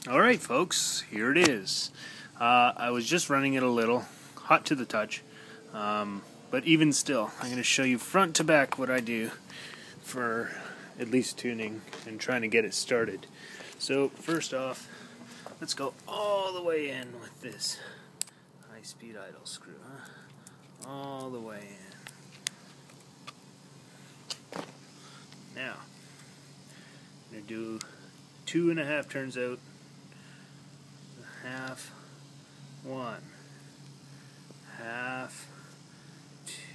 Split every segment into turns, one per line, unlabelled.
Alright folks, here it is. I was just running it a little, hot to the touch, but even still, I'm going to show you front to back what I do for at least tuning and trying to get it started. So first off, let's go all the way in with this high-speed idle screw, all the way in. Now, I'm going to do 2.5 turns out, half, 1, half,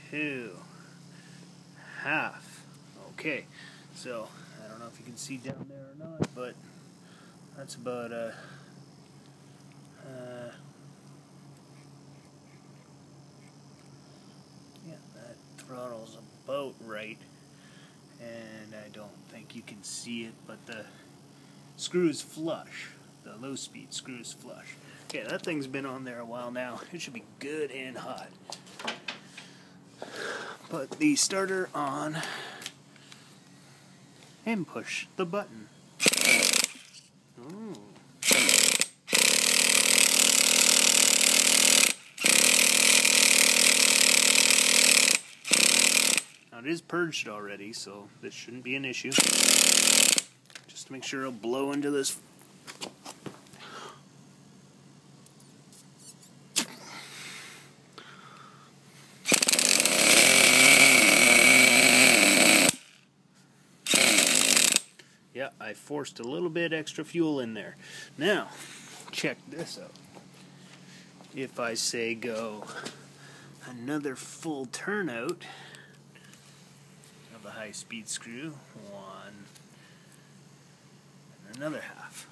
2, half. Okay, so I don't know if you can see down there or not, but that's about yeah, that throttle's about right, and I don't think you can see it, but the screw is flush. The low speed screw is flush. Okay, that thing's been on there a while now. It should be good and hot. Put the starter on and push the button. Ooh. Now it is purged already, so this shouldn't be an issue. Just to make sure it'll blow into this. Yeah, I forced a little bit extra fuel in there. Now, check this out. If I say go another full turnout of the high-speed screw, 1, and another half.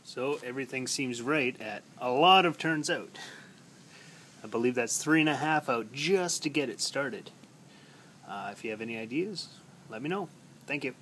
So everything seems right at a lot of turns out. I believe that's 3.5 out just to get it started. If you have any ideas, let me know. Thank you.